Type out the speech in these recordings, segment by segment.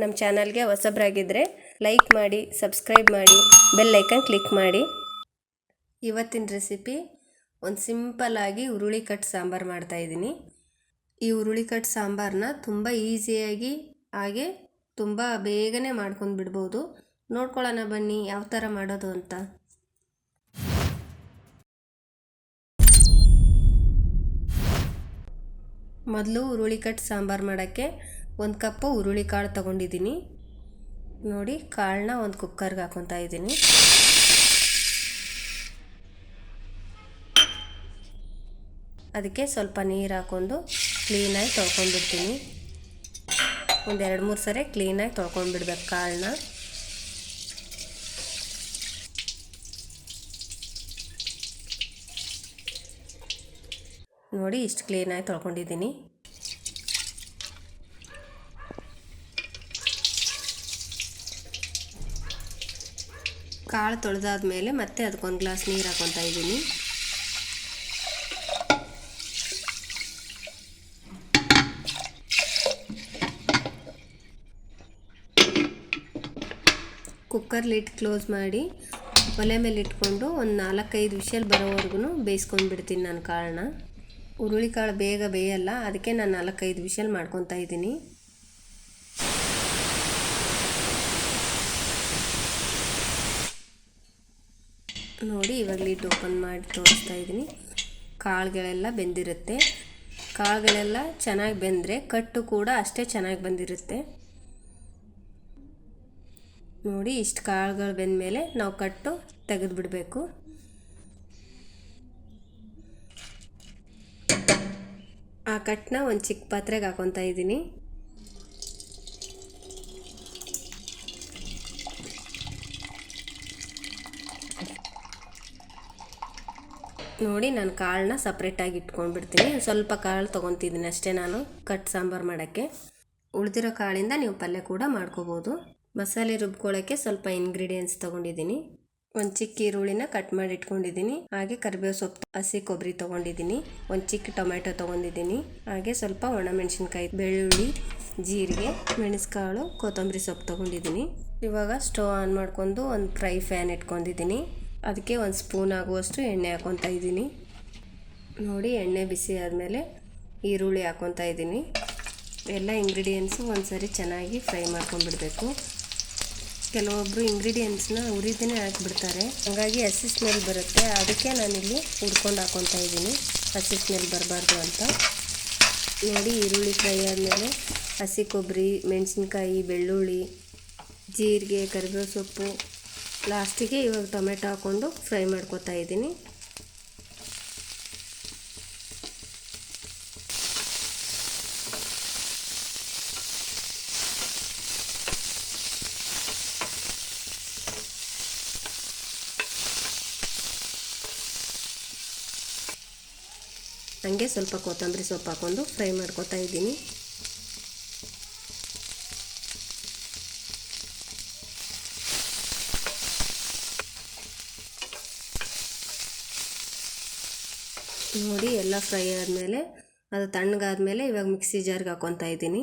ನಮ್ಮ ಚಾನಲ್ಗೆ ಹೊಸಬರಾಗಿದ್ದರೆ ಲೈಕ್ ಮಾಡಿ, ಸಬ್ಸ್ಕ್ರೈಬ್ ಮಾಡಿ, ಬೆಲ್ ಐಕನ್ ಕ್ಲಿಕ್ ಮಾಡಿ. ಇವತ್ತಿನ ರೆಸಿಪಿ ಒಂದು ಸಿಂಪಲ್ಲಾಗಿ ಹುರುಳಿಕಟ್ಟು ಸಾಂಬಾರು ಮಾಡ್ತಾಯಿದ್ದೀನಿ. ಈ ಹುರುಳಿಕಟ್ಟು ಸಾಂಬಾರನ್ನ ತುಂಬ ಈಸಿಯಾಗಿ ಹಾಗೆ ತುಂಬ ಬೇಗನೆ ಮಾಡ್ಕೊಂಡು ಬಿಡ್ಬೋದು. ನೋಡ್ಕೊಳ್ಳೋಣ ಬನ್ನಿ ಯಾವ ಥರ ಮಾಡೋದು ಅಂತ. ಮೊದಲು ಹುರುಳಿಕಟ್ಟು ಸಾಂಬಾರು ಮಾಡೋಕ್ಕೆ 1 ಕಪ್ಪು ಹುರುಳಿಕಾಳು ತೊಗೊಂಡಿದ್ದೀನಿ. ನೋಡಿ, ಕಾಳನ್ನ ಒಂದು ಕುಕ್ಕರ್ಗೆ ಹಾಕೊತಾ ಇದ್ದೀನಿ. ಅದಕ್ಕೆ ಸ್ವಲ್ಪ ನೀರು ಹಾಕ್ಕೊಂಡು ಕ್ಲೀನಾಗಿ ತೊಳ್ಕೊಂಡ್ಬಿಡ್ತೀನಿ. ಒಂದು 2-3 ಸರಿ ಕ್ಲೀನಾಗಿ ತೊಳ್ಕೊಂಡ್ಬಿಡ್ಬೇಕು ಕಾಳನ್ನ. ನೋಡಿ, ಇಷ್ಟು ಕ್ಲೀನಾಗಿ ತೊಳ್ಕೊಂಡಿದ್ದೀನಿ. ಕಾಳು ತೊಳೆದಾದ್ಮೇಲೆ ಮತ್ತೆ ಅದಕ್ಕೊಂದು ಗ್ಲಾಸ್ ನೀರು ಹಾಕೊತಾ ಇದ್ದೀನಿ. ಕುಕ್ಕರ್ ಲಿಡ್ ಕ್ಲೋಸ್ ಮಾಡಿ ಒಲೆ ಮೇಲೆ ಇಟ್ಕೊಂಡು ಒಂದು 4-5 ವಿಷಲ್ ಬರೋವರೆಗೂ ಬೇಯಿಸ್ಕೊಂಡು ಬಿಡ್ತೀನಿ ನಾನು ಕಾಳನ್ನ. ಹುರುಳಿಕಾಳು ಬೇಗ ಬೇಯಲ್ಲ, ಅದಕ್ಕೆ ನಾನು 4-5 ವಿಷಲ್ ಮಾಡ್ಕೊತಾ ಇದ್ದೀನಿ. ನೋಡಿ, ಇವಾಗ ಲಿಡ್ ಓಪನ್ ಮಾಡಿ ತೋರಿಸ್ತಾ ಇದ್ದೀನಿ. ಕಾಳುಗಳೆಲ್ಲ ಬೆಂದಿರುತ್ತೆ. ಕಾಳುಗಳೆಲ್ಲ ಚೆನ್ನಾಗಿ ಬೆಂದರೆ ಕಟ್ಟು ಕೂಡ ಅಷ್ಟೇ ಚೆನ್ನಾಗಿ ಬಂದಿರುತ್ತೆ. ನೋಡಿ, ಇಷ್ಟು ಕಾಳುಗಳು ಬೆಂದಮೇಲೆ ನಾವು ಕಟ್ಟು ತೆಗೆದುಬಿಡಬೇಕು. ಆ ಕಟ್ಟನ್ನ ಒಂದು ಚಿಕ್ಕ ಪಾತ್ರೆಗೆ ಹಾಕೊತಾ ಇದ್ದೀನಿ. ನೋಡಿ, ನಾನು ಕಾಳನ್ನ ಸಪ್ರೇಟಾಗಿ ಇಟ್ಕೊಂಡ್ಬಿಡ್ತೀನಿ. ಸ್ವಲ್ಪ ಕಾಳು ತೊಗೊತಿದ್ದೀನಿ ಅಷ್ಟೇ ನಾನು ಕಟ್ಟು ಸಾಂಬಾರು ಮಾಡೋಕ್ಕೆ. ಉಳಿದಿರೋ ಕಾಳಿಂದ ನೀವು ಪಲ್ಯ ಕೂಡ ಮಾಡ್ಕೋಬೋದು. ಮಸಾಲೆ ರುಬ್ಕೊಳ್ಳೋಕ್ಕೆ ಸ್ವಲ್ಪ ಇಂಗ್ರೀಡಿಯೆಂಟ್ಸ್ ತೊಗೊಂಡಿದ್ದೀನಿ. ಒಂದು ಚಿಕ್ಕ ಈರುಳ್ಳಿನ ಕಟ್ ಮಾಡಿ ಇಟ್ಕೊಂಡಿದ್ದೀನಿ. ಹಾಗೆ ಕರಿಬೇವು ಸೊಪ್ಪು, ಹಸಿ ಕೊಬ್ಬರಿ ತೊಗೊಂಡಿದ್ದೀನಿ. ಒಂದು ಚಿಕ್ಕ ಟೊಮೆಟೊ ತೊಗೊಂಡಿದ್ದೀನಿ. ಹಾಗೆ ಸ್ವಲ್ಪ ಒಣಮೆಣಸಿನ್ಕಾಯಿ, ಬೆಳ್ಳುಳ್ಳಿ, ಜೀರಿಗೆ, ಮೆಣಸುಕಾಳು, ಕೊತ್ತಂಬರಿ ಸೊಪ್ಪು ತೊಗೊಂಡಿದ್ದೀನಿ. ಇವಾಗ ಸ್ಟವ್ ಆನ್ ಮಾಡ್ಕೊಂಡು ಒಂದು ಫ್ರೈ ಫ್ಯಾನ್ ಇಟ್ಕೊಂಡಿದ್ದೀನಿ. ಅದಕ್ಕೆ 1 ಸ್ಪೂನ್ ಆಗುವಷ್ಟು ಎಣ್ಣೆ ಹಾಕೊತಾ ಇದ್ದೀನಿ. ನೋಡಿ, ಎಣ್ಣೆ ಬಿಸಿ ಆದಮೇಲೆ ಈರುಳ್ಳಿ ಹಾಕೊತಾ ಇದ್ದೀನಿ. ಎಲ್ಲ ಇಂಗ್ರೀಡಿಯೆಂಟ್ಸು ಒಂದು ಸರಿ ಚೆನ್ನಾಗಿ ಫ್ರೈ ಮಾಡ್ಕೊಂಡ್ಬಿಡ್ಬೇಕು. ಕೆಲವೊಬ್ಬರು ಇಂಗ್ರೀಡಿಯೆಂಟ್ಸ್ನ ಉರಿದೇ ಹಾಕಿಬಿಡ್ತಾರೆ, ಹಾಗಾಗಿ ಹಸಿ ಸ್ಮೆಲ್ ಬರುತ್ತೆ. ಅದಕ್ಕೆ ನಾನಿಲ್ಲಿ ಹುರ್ಕೊಂಡು ಹಾಕೊತಾ ಇದ್ದೀನಿ, ಹಸಿ ಸ್ಮೆಲ್ ಬರಬಾರ್ದು ಅಂತ. ನೋಡಿ, ಈರುಳ್ಳಿ ಫ್ರೈ ಆದಮೇಲೆ ಹಸಿ ಕೊಬ್ಬರಿ, ಮೆಣಸಿನ್ಕಾಯಿ, ಬೆಳ್ಳುಳ್ಳಿ, ಜೀರಿಗೆ, ಕರಿಬೇವು ಸೊಪ್ಪು, ಲಾಸ್ಟಿಗೆ ಇವಾಗ ಟೊಮೆಟೊ ಹಾಕ್ಕೊಂಡು ಫ್ರೈ ಮಾಡ್ಕೊತಾ ಇದ್ದೀನಿ. ಹಂಗೆ ಸ್ವಲ್ಪ ಕೊತ್ತಂಬರಿ ಸೊಪ್ಪು ಹಾಕ್ಕೊಂಡು ಫ್ರೈ ಮಾಡ್ಕೊತಾ ಇದ್ದೀನಿ. ನೋಡಿ, ಎಲ್ಲ ಫ್ರೈ ಆದಮೇಲೆ ಅದು ತಣ್ಣಗಾದ್ಮೇಲೆ ಇವಾಗ ಮಿಕ್ಸಿ ಜಾರ್ಗೆ ಹಾಕ್ಕೊತಾ ಇದ್ದೀನಿ.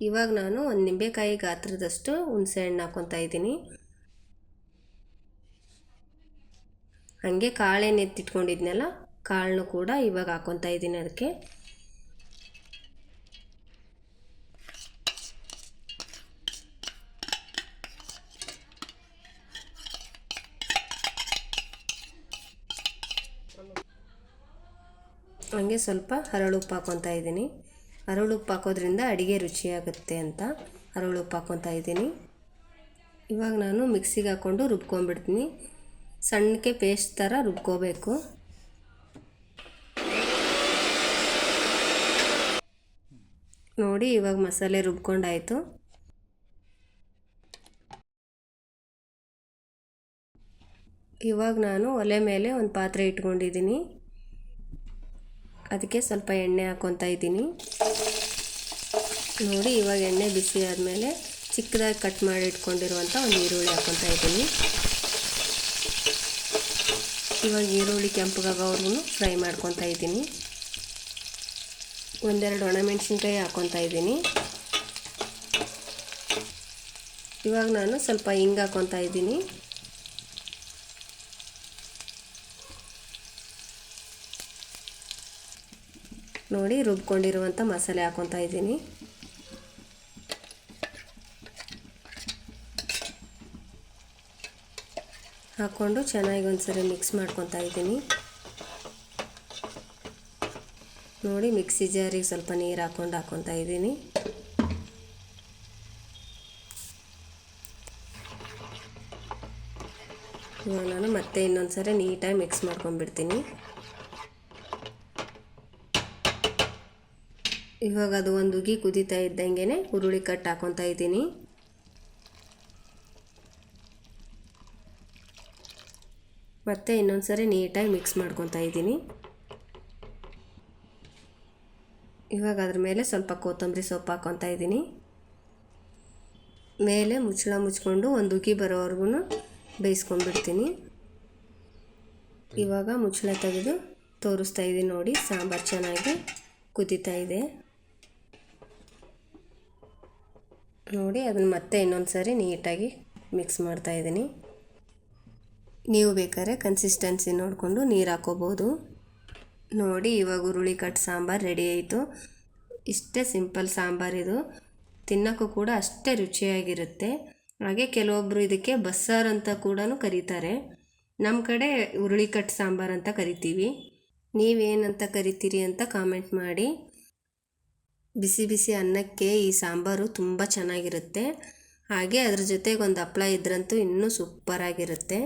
ಇವಾಗ ನಾನು ಒಂದು ನಿಂಬೆಕಾಯಿ ಗಾತ್ರದಷ್ಟು ಹುಣಸೆ ಹಣ್ಣು ಹಾಕ್ಕೊತಾ ಇದ್ದೀನಿ. ಹಾಗೆ ಕಾಳೇನು ಎತ್ತಿಟ್ಕೊಂಡಿದ್ನಲ್ಲ, ಕಾಳನ್ನು ಕೂಡ ಇವಾಗ ಹಾಕ್ಕೊತಾ ಇದ್ದೀನಿ ಅದಕ್ಕೆ. ಹಾಗೆ ಸ್ವಲ್ಪ ಹರಳುಪ್ಪು ಹಾಕ್ಕೊತಾ ಇದ್ದೀನಿ. ಹರಳುಪ್ಪು ಹಾಕೋದ್ರಿಂದ ಅಡುಗೆ ರುಚಿಯಾಗುತ್ತೆ ಅಂತ ಹರಳುಪ್ಪು ಹಾಕ್ಕೊತಾ ಇದ್ದೀನಿ. ಇವಾಗ ನಾನು ಮಿಕ್ಸಿಗೆ ಹಾಕ್ಕೊಂಡು ರುಬ್ಕೊಂಡ್ಬಿಡ್ತೀನಿ. ಸಣ್ಣಕ್ಕೆ ಪೇಸ್ಟ್ ಥರ ರುಬ್ಕೋಬೇಕು. ನೋಡಿ, ಇವಾಗ ಮಸಾಲೆ ರುಬ್ಕೊಂಡಾಯಿತು. ಇವಾಗ ನಾನು ಒಲೆ ಮೇಲೆ ಒಂದು ಪಾತ್ರೆ ಇಟ್ಕೊಂಡಿದ್ದೀನಿ. ಅದಕ್ಕೆ ಸ್ವಲ್ಪ ಎಣ್ಣೆ ಹಾಕ್ಕೊತಾ ಇದ್ದೀನಿ. ನೋಡಿ, ಇವಾಗ ಎಣ್ಣೆ ಬಿಸಿ ಆದಮೇಲೆ ಚಿಕ್ಕದಾಗಿ ಕಟ್ ಮಾಡಿ ಇಟ್ಕೊಂಡಿರುವಂಥ ಒಂದು ಈರುಳ್ಳಿ ಹಾಕ್ಕೊತಾ ಇದ್ದೀನಿ. ಇವಾಗ ಈರುಳ್ಳಿ ಕೆಂಪಗಾಗೋವರೆಗೂ ಫ್ರೈ ಮಾಡ್ಕೊತಾ ಇದ್ದೀನಿ. ಒಂದೆರಡು ಒಣಮೆಣಸಿನ್ಕಾಯಿ ಹಾಕ್ಕೊತಾ ಇದ್ದೀನಿ. ಇವಾಗ ನಾನು ಸ್ವಲ್ಪ ಹಿಂಗೆ ಹಾಕ್ಕೊತಾ ಇದ್ದೀನಿ. ನೋಡಿ ರುಬ್ಕೊಂಡಿರುವಂಥ ಮಸಾಲೆ ಹಾಕ್ಕೊತಾ ಇದ್ದೀನಿ. ಹಾಕ್ಕೊಂಡು ಚೆನ್ನಾಗಿ ಒಂದ್ಸರಿ ಮಿಕ್ಸ್ ಮಾಡ್ಕೊತಾ ಇದ್ದೀನಿ. ನೋಡಿ ಮಿಕ್ಸಿ ಜಾರಿಗೆ ಸ್ವಲ್ಪ ನೀರು ಹಾಕ್ಕೊತಾ ಇದ್ದೀನಿ. ಇವಾಗ ನಾನು ಮತ್ತೆ ಇನ್ನೊಂದು ಸರಿ ನೀಟಾಗಿ ಮಿಕ್ಸ್ ಮಾಡ್ಕೊಂಡ್ಬಿಡ್ತೀನಿ. ಇವಾಗ ಅದು ಒಂದು ಉಗಿ ಕುದೀತಾ ಇದ್ದಂಗೆ ಹುರುಳಿ ಕಟ್ ಹಾಕ್ಕೊತಾ ಇದ್ದೀನಿ. ಮತ್ತೆ ಇನ್ನೊಂದು ಸರಿ ನೀಟಾಗಿ ಮಿಕ್ಸ್ ಮಾಡ್ಕೊತಾ ಇದ್ದೀನಿ. ಇವಾಗ ಅದ್ರ ಮೇಲೆ ಸ್ವಲ್ಪ ಕೊತ್ತಂಬರಿ ಸೊಪ್ಪು ಹಾಕ್ಕೊತಾ ಇದ್ದೀನಿ. ಮೇಲೆ ಮುಚ್ಚಳ ಮುಚ್ಕೊಂಡು ಒಂದು ಉಗಿ ಬರೋವರೆಗೂ ಬೇಯಿಸ್ಕೊಂಡ್ಬಿಡ್ತೀನಿ. ಇವಾಗ ಮುಚ್ಚಳ ತೆಗೆದು ತೋರಿಸ್ತಾ ಇದ್ದೀನಿ. ನೋಡಿ ಸಾಂಬಾರು ಚೆನ್ನಾಗಿ ಕುದೀತಾ ಇದೆ. ನೋಡಿ ಅದನ್ನು ಮತ್ತೆ ಇನ್ನೊಂದು ಸರಿ ನೀಟಾಗಿ ಮಿಕ್ಸ್ ಮಾಡ್ತಾ ಇದ್ದೀನಿ. ನೀವು ಬೇಕಾದ್ರೆ ಕನ್ಸಿಸ್ಟೆನ್ಸಿ ನೋಡಿಕೊಂಡು ನೀರು ಹಾಕ್ಕೋಬೋದು. ನೋಡಿ ಇವಾಗ ಹುರುಳಿ ಕಟ್ ಸಾಂಬಾರು ರೆಡಿ ಆಯಿತು. ಇಷ್ಟೇ ಸಿಂಪಲ್ ಸಾಂಬಾರಿದು, ತಿನ್ನೋಕ್ಕೂ ಕೂಡ ಅಷ್ಟೇ ರುಚಿಯಾಗಿರುತ್ತೆ. ಹಾಗೆ ಕೆಲವೊಬ್ಬರು ಇದಕ್ಕೆ ಬಸ್ಸಾರು ಅಂತ ಕೂಡ ಕರೀತಾರೆ. ನಮ್ಮ ಕಡೆ ಹುರುಳಿ ಕಟ್ ಸಾಂಬಾರು ಅಂತ ಕರಿತೀವಿ. ನೀವೇನಂತ ಕರಿತೀರಿ ಅಂತ ಕಾಮೆಂಟ್ ಮಾಡಿ. ಬಿಸಿ ಬಿಸಿ ಅನ್ನಕ್ಕೆ ಈ ಸಾಂಬಾರು ತುಂಬ ಚೆನ್ನಾಗಿರುತ್ತೆ. ಹಾಗೆ ಅದ್ರ ಜೊತೆಗೆ ಒಂದು ಹಪ್ಪಳ ಇದ್ರಂತೂ ಇನ್ನೂ ಸೂಪರಾಗಿರುತ್ತೆ.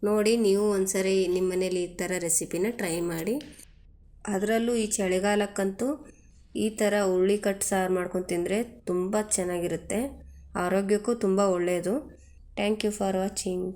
ನೋಡಿ ನೀವು ಒಂದ್ಸರಿ ನಿಮ್ಮ ಮನೇಲಿ ಈ ಥರ ರೆಸಿಪಿನ ಟ್ರೈ ಮಾಡಿ. ಅದರಲ್ಲೂ ಈ ಚಳಿಗಾಲಕ್ಕಂತೂ ಈ ಥರ ಹುರುಳಿ ಕಟ್ ಸಾರು ಮಾಡ್ಕೊಂಡು ತಿಂದರೆ ತುಂಬ ಚೆನ್ನಾಗಿರುತ್ತೆ. ಆರೋಗ್ಯಕ್ಕೂ ತುಂಬ ಒಳ್ಳೆಯದು. Thank you for watching.